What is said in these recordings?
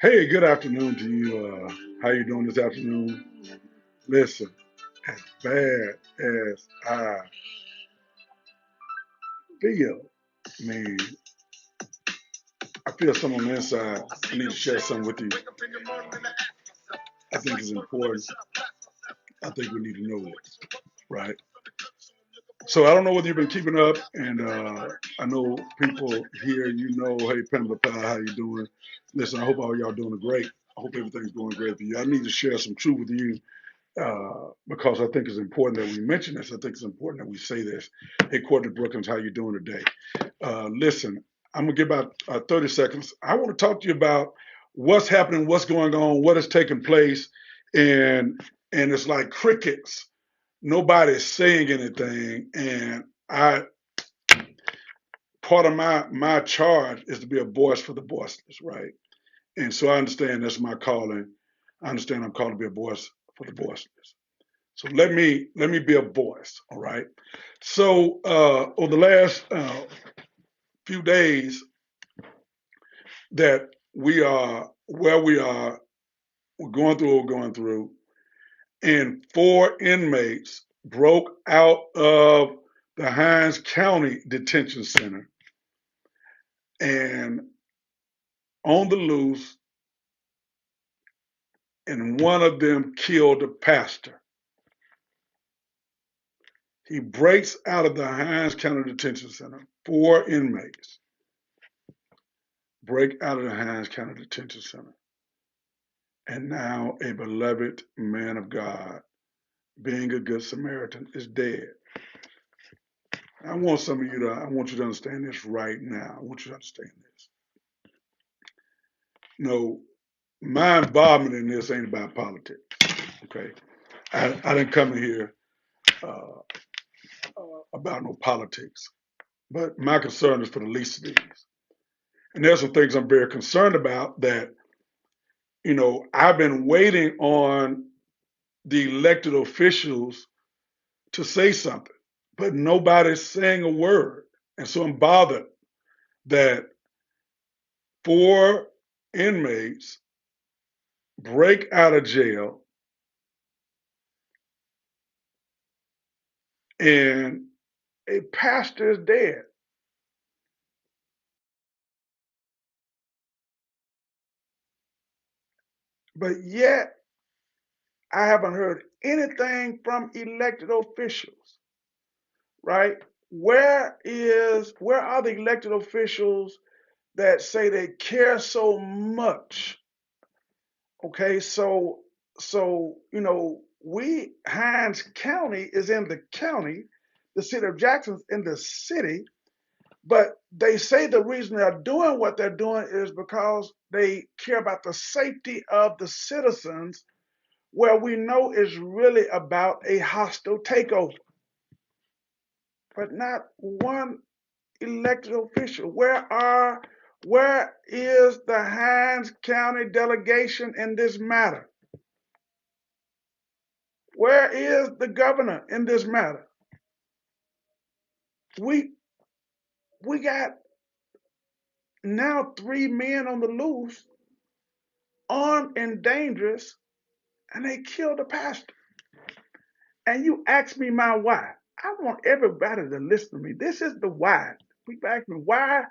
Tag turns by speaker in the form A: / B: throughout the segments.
A: Hey, good afternoon to you. How you doing this afternoon? Listen, as bad as I feel, I mean, I feel something on the inside. I need to share something with you. I think it's important. I think we need to know this, right? So I don't know whether you've been keeping up, and I know people here. Hey Pamela Pie, how you doing? Listen, I hope all y'all doing great. I hope everything's going great for you. I need to share some truth with you because I think it's important that we mention this. I think it's important that we say this. Hey, Courtney Brookins, how you doing today? Listen, I'm gonna give about 30 seconds. I want to talk to you about what's happening, what's going on, what is taking place, and it's like crickets. Nobody's saying anything, and I part of my charge is to be a voice for the voiceless, right? And so I understand that's my calling. I understand I'm called to be a voice for the voiceless. So let me be a voice, all right? So over the last few days that we are where we are, we're going through what we're going through, and four inmates broke out of the Hines County Detention Center and on the loose, and one of them killed the pastor. He breaks out of the Hines County Detention Center, four inmates break out of the Hines County Detention Center. And now a beloved man of God, being a good Samaritan, is dead. I want you to understand this right now. I want you to understand this. No, my involvement in this ain't about politics. Okay, I didn't come in here uh, about no politics, but my concern is for the least of these. And there's some things I'm very concerned about that I've been waiting on the elected officials to say something, but nobody's saying a word. And so I'm bothered that four inmates break out of jail and a pastor is dead. But yet I haven't heard anything from elected officials, right? Where are the elected officials that say they care so much? Okay, we Hines County is in the county, the city of Jackson's in the city, but they say the reason they're doing what they're doing is because they care about the safety of the citizens, where we know is really about a hostile takeover. But not one elected official. Where is the Hines County delegation in this matter? Where is the governor in this matter? We we got now three men on the loose, armed and dangerous, and they killed the pastor. And you ask me my why. I want everybody to listen to me. This is the why. People ask me, why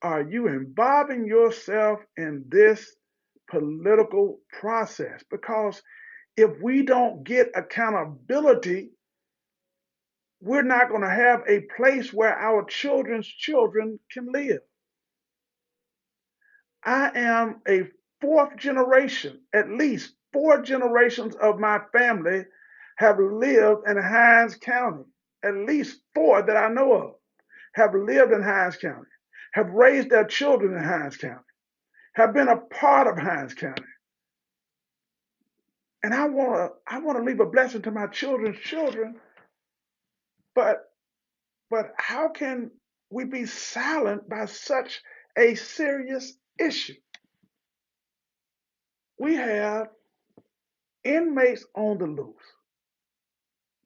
A: are you involving yourself in this political process? Because if we don't get accountability, we're not going to have a place where our children's children can live. I am a fourth generation, at least four generations of my family have lived in Hines County. At least four that I know of have lived in Hines County, have raised their children in Hines County, have been a part of Hines County. And I want to leave a blessing to my children's children, but how can we be silent by such a serious issue? We have inmates on the loose.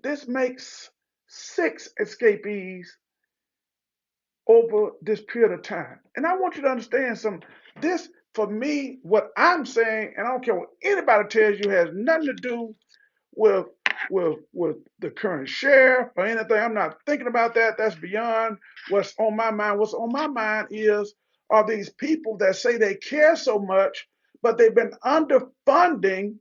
A: This makes six escapees over this period of time. And I want you to understand something. This for me, what I'm saying, and I don't care what anybody tells you, has nothing to do with with the current sheriff or anything. I'm not thinking about that. That's beyond what's on my mind. What's on my mind is are these people that say they care so much, but they've been underfunding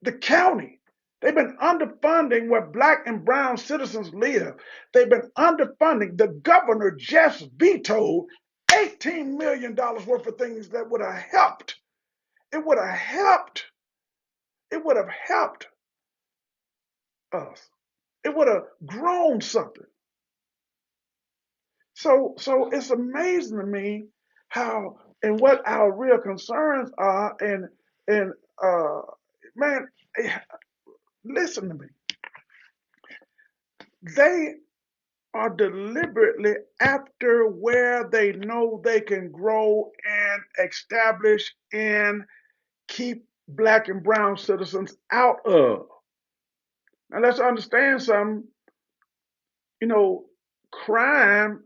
A: the county. They've been underfunding where black and brown citizens live. They've been underfunding. The governor just vetoed $18 million worth of things that would have helped. It would have helped. It would have helped us. It would have grown something. So it's amazing to me how and what our real concerns are. And uh, man, listen to me. They are deliberately after where they know they can grow and establish and keep black and brown citizens out of. Now let's understand something. You know, crime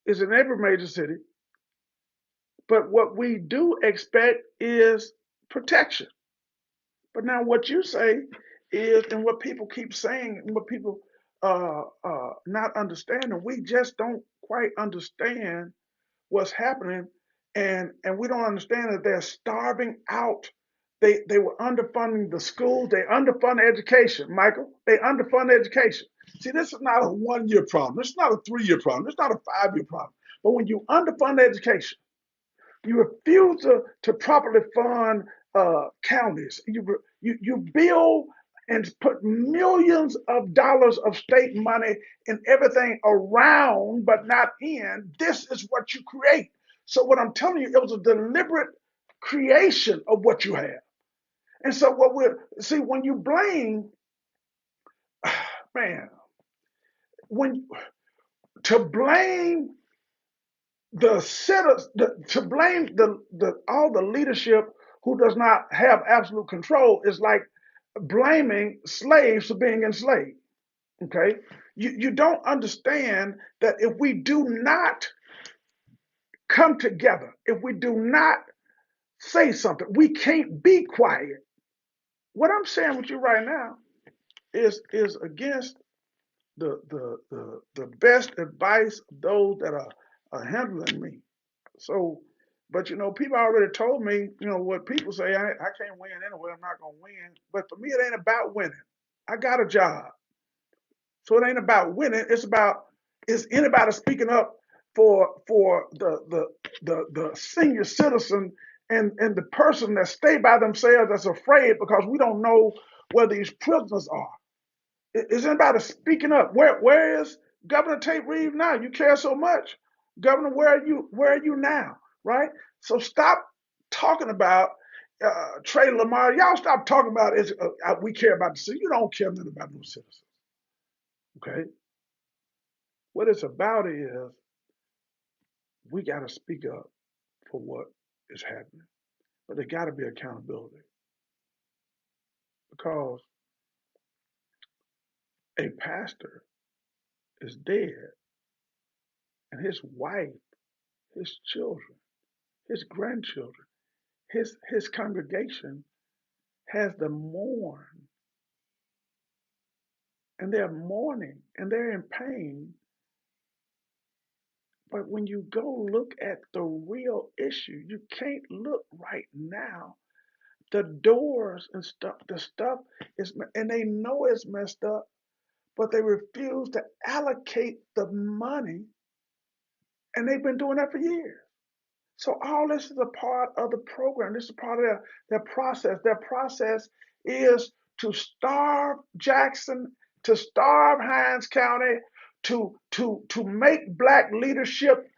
A: is in every major city, but what we do expect is protection. But now what you say is, and what people keep saying, and what people not understanding, we just don't quite understand what's happening, and we don't understand that they're starving out. They were underfunding the schools. They underfund education, Michael. They underfund education. See, this is not a 1 year problem. This is not a 3 year problem. It's not a 5 year problem. But when you underfund education, you refuse to properly fund counties. You build and put millions of dollars of state money in everything around, but not in. This is what you create. So what I'm telling you, it was a deliberate creation of what you have. And so what we're see when you blame, man, when to blame the sitters, to blame the all the leadership who does not have absolute control is like blaming slaves for being enslaved. Okay, you don't understand that if we do not come together, if we do not say something, we can't be quiet. What I'm saying with you right now is against the best advice of those that are handling me. So, but people already told me, what people say, I can't win anyway, I'm not gonna win. But for me, it ain't about winning. I got a job. So it ain't about winning. It's about is anybody speaking up for the senior citizen and the person that stay by themselves that's afraid because we don't know where these prisoners are. Is anybody speaking up? Where is Governor Tate Reeves now? You care so much, Governor. Where are you now? Right. So stop talking about Trey Lamar. Y'all stop talking about it. We care about the city. You don't care nothing about no citizens. Okay. What it's about is we got to speak up for what is happening, but there got to be accountability because a pastor is dead and his wife, his children, his grandchildren, his congregation has to mourn, and they're mourning and they're in pain. But when you go look at the real issue, you can't look right now. The doors and stuff, the stuff is, and they know it's messed up, but they refuse to allocate the money, and they've been doing that for years. So all this is a part of the program. This is part of their process. Their process is to starve Jackson, to starve Hinds County, to make black leadership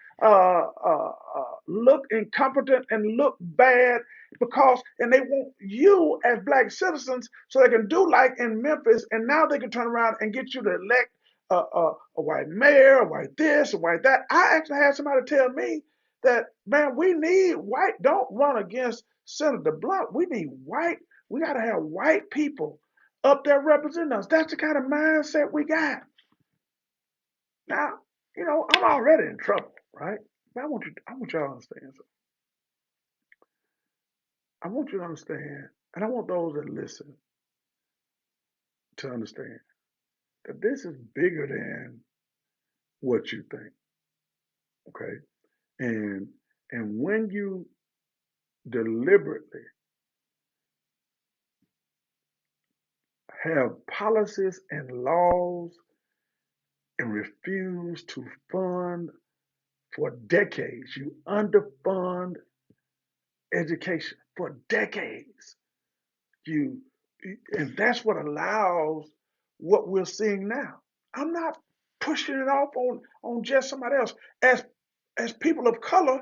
A: look incompetent and look bad and they want you as black citizens so they can do like in Memphis, and now they can turn around and get you to elect a white mayor, a white this, a white that. I actually had somebody tell me that, man, we need white. Don't run against Senator Blunt. We need white. We got to have white people up there representing us. That's the kind of mindset we got. Now, I'm already in trouble, right? But I want y'all to understand something. I want you to understand, and I want those that listen to understand that this is bigger than what you think. Okay, and when you deliberately have policies and laws and refuse to fund for decades, you underfund education for decades. You and that's what allows what we're seeing now. I'm not pushing it off on just somebody else. As people of color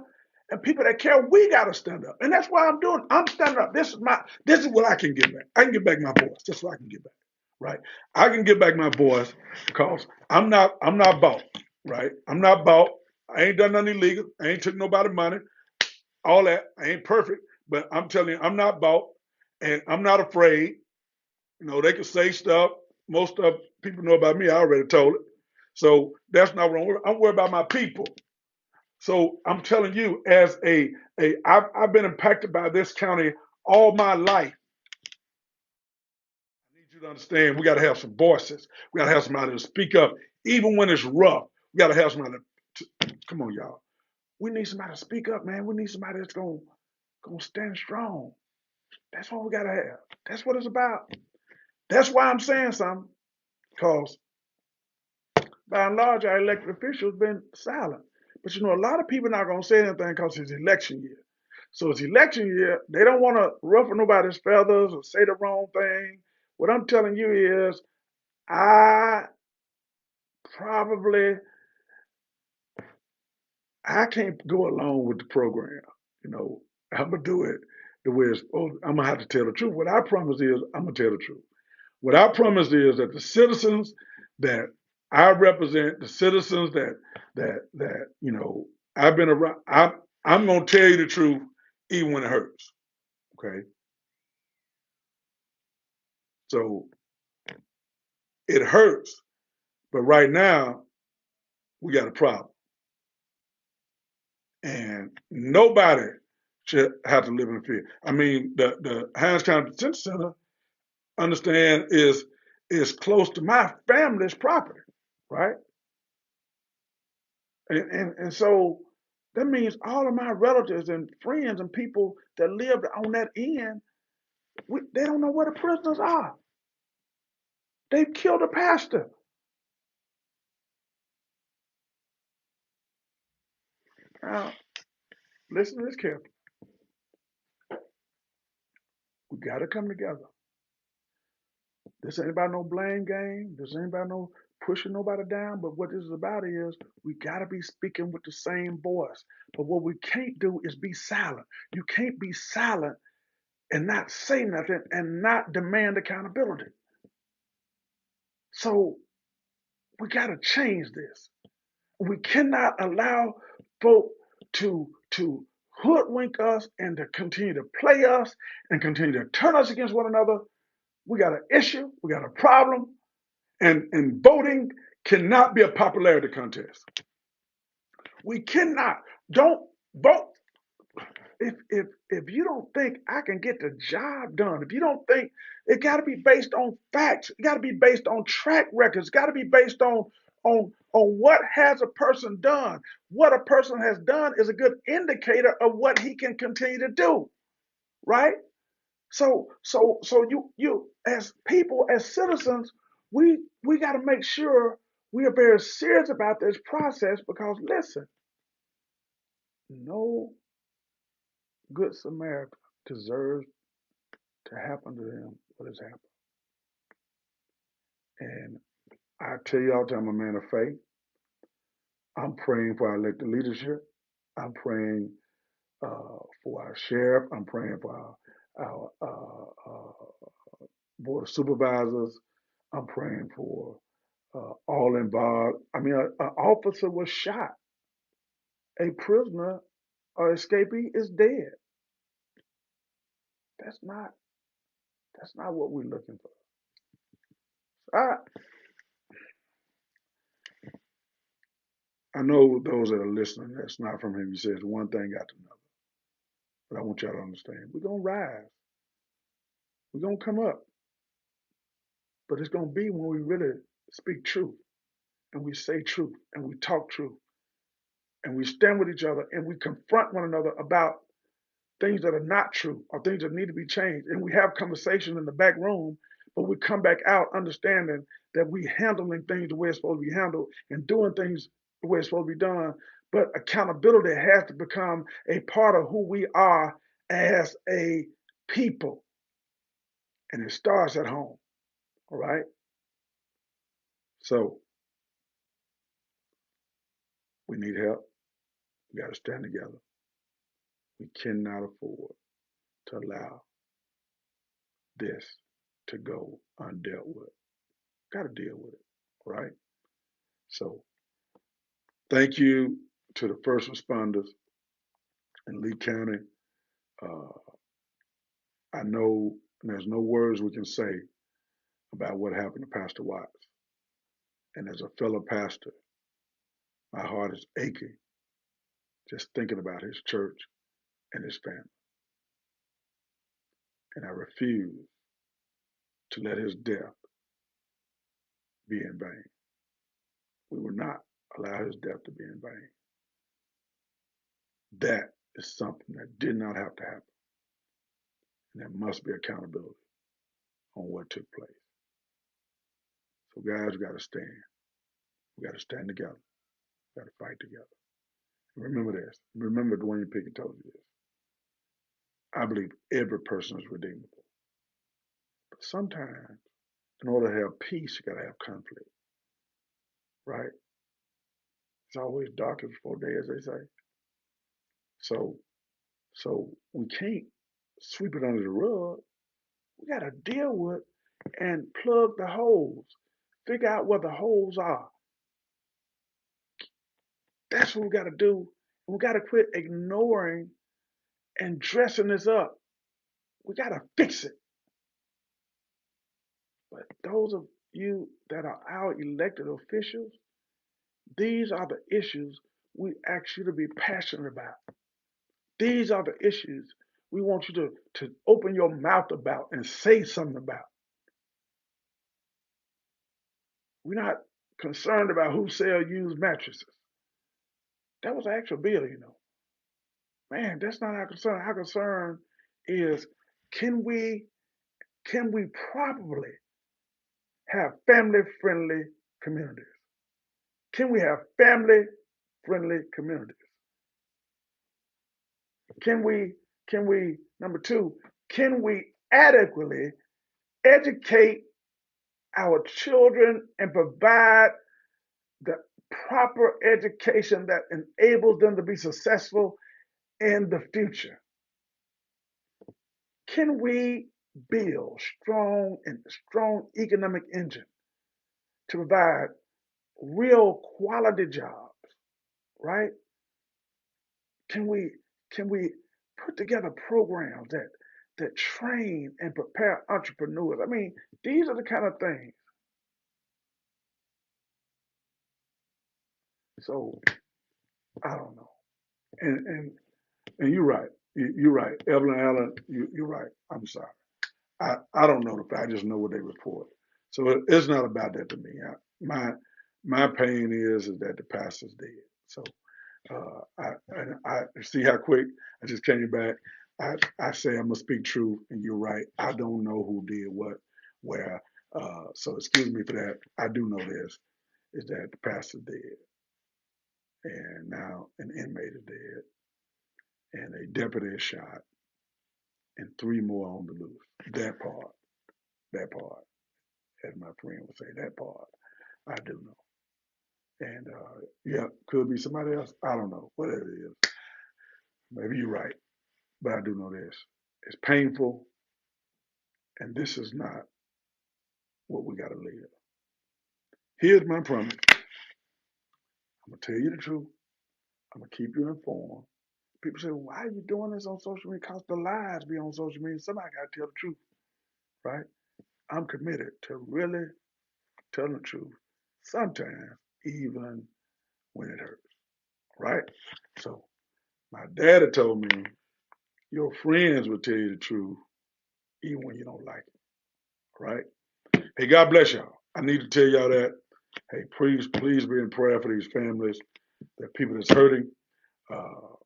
A: and people that care, we gotta stand up. And that's why I'm doing. I'm standing up. This is what I can get back. I can get back my voice. That's what I can get back. Right? I can get back my voice because I'm not bought. Right? I'm not bought. I ain't done nothing illegal. I ain't took nobody money. All that. I ain't perfect, but I'm telling you, I'm not bought, and I'm not afraid. They can say stuff. Most stuff people know about me. I already told it. So that's not what I'm worried about my people. So I'm telling you, I've been impacted by this county all my life. I need you to understand. We got to have some voices. We got to have somebody to speak up, even when it's rough. We got to have somebody. Come on, y'all. We need somebody to speak up, man. We need somebody that's gonna stand strong. That's what we got to have. That's what it's about. That's why I'm saying something. Because by and large, our elected officials been silent. But a lot of people not gonna say anything because it's election year. So it's election year. They don't want to ruffle nobody's feathers or say the wrong thing. What I'm telling you is, I probably I can't go along with the program. You know, I'm gonna do it the way it's. Oh, I'm gonna have to tell the truth. What I promise is, I'm gonna tell the truth. What I promise is that the citizens that I represent, the citizens that I've been around, I'm gonna tell you the truth, even when it hurts. Okay, so it hurts, but right now we got a problem, and nobody should have to live in fear. I mean, the Hines County Detention Center, understand, is close to my family's property, right? And so that means all of my relatives and friends and people that lived on that end, they don't know where the prisoners are. They've killed a pastor. Now, listen to this carefully. We got to come together. This ain't about no blame game. This ain't about no pushing nobody down. But what this is about is we got to be speaking with the same voice. But what we can't do is be silent. You can't be silent and not say nothing and not demand accountability. So we got to change this. We cannot allow folk to hoodwink us and to continue to play us and continue to turn us against one another. We got an issue, we got a problem, and voting cannot be a popularity contest. We cannot. Don't vote. If you don't think I can get the job done, if you don't think, it got to be based on facts, it got to be based on track records, it got to be based on what has a person done. What a person has done is a good indicator of what he can continue to do, right? So you as people, as citizens, we got to make sure we are very serious about this process, because listen, no good Samaritan deserves to happen to them what has happened. And I tell you all the time, I'm a man of faith. I'm praying for our elected leadership. I'm praying for our sheriff. I'm praying for our board of supervisors. I'm praying for all involved. I mean, an officer was shot. A prisoner or escapee is dead. That's not that's not what we're looking for. I know those that are listening, that's not from him. He says one thing after another. But I want y'all to understand, we're going to rise. We're going to come up. But it's going to be when we really speak truth and we say truth and we talk truth and we stand with each other and we confront one another about things that are not true or things that need to be changed. And we have conversations in the back room, but we come back out understanding that we handling things the way it's supposed to be handled and doing things the way it's supposed to be done. But accountability has to become a part of who we are as a people. And it starts at home. All right. So we need help. We got to stand together. We cannot afford to allow this to go undealt with. Got to deal with it. All right. So thank you to the first responders in Lee County. Uh, I know there's no words we can say about what happened to Pastor Watts. And as a fellow pastor, my heart is aching just thinking about his church and his family. And I refuse to let his death be in vain. We will not allow his death to be in vain. That is something that did not have to happen. And there must be accountability on what took place. So guys, we got to stand. We got to stand together. We got to fight together. And remember this. Remember Dwayne Pickett told you this. I believe every person is redeemable. But sometimes, in order to have peace, you got to have conflict. Right? It's always darkest before day, as they say. So we can't sweep it under the rug. We got to deal with and plug the holes. Figure out where the holes are. That's what we got to do. We got to quit ignoring and dressing this up. We got to fix it. But those of you that are our elected officials, these are the issues we ask you to be passionate about. These are the issues we want you to open your mouth about and say something about. We're not concerned about who sell used mattresses. That was an actual bill, you know. Man, that's not our concern. Our concern is can we properly have family friendly communities? Can we have family friendly communities? Can we number two, can we adequately educate our children and provide the proper education that enables them to be successful in the future? Can we build strong economic engine to provide real quality jobs, right? Can we put together programs that train and prepare entrepreneurs? I mean, these are the kind of things. So I don't know. And you're right. You're right. Evelyn Allen, you're right. I'm sorry. I don't know the fact. I just know what they report. So it's not about that to me. My pain is that the pastor's dead. So I see how quick I just came back. I say I'm gonna speak truth, and you're right. I don't know who did what, where. So excuse me for that. I do know this is that the pastor's dead, and now an inmate is dead, and a deputy is shot, and three more on the loose. That part, as my friend would say, that part I do know. And yeah, could be somebody else. I don't know what it is. Maybe you're right, but I do know this: it's painful, and this is not what we got to live. Here's my promise: I'm gonna tell you the truth. I'm gonna keep you informed. People say, well, "Why are you doing this on social media?" Because the lies be on social media. Somebody got to tell the truth, right? I'm committed to really telling the truth. Sometimes, even when it hurts, right? So, my daddy told me, Your friends will tell you the truth even when you don't like it. Right? Hey, God bless y'all. I need to tell y'all that. Hey, please be in prayer for these families, the people that's hurting. Uh,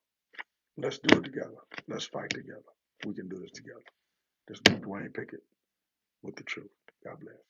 A: let's do it together. Let's fight together. We can do this together. This is Dwayne Pickett with the truth. God bless.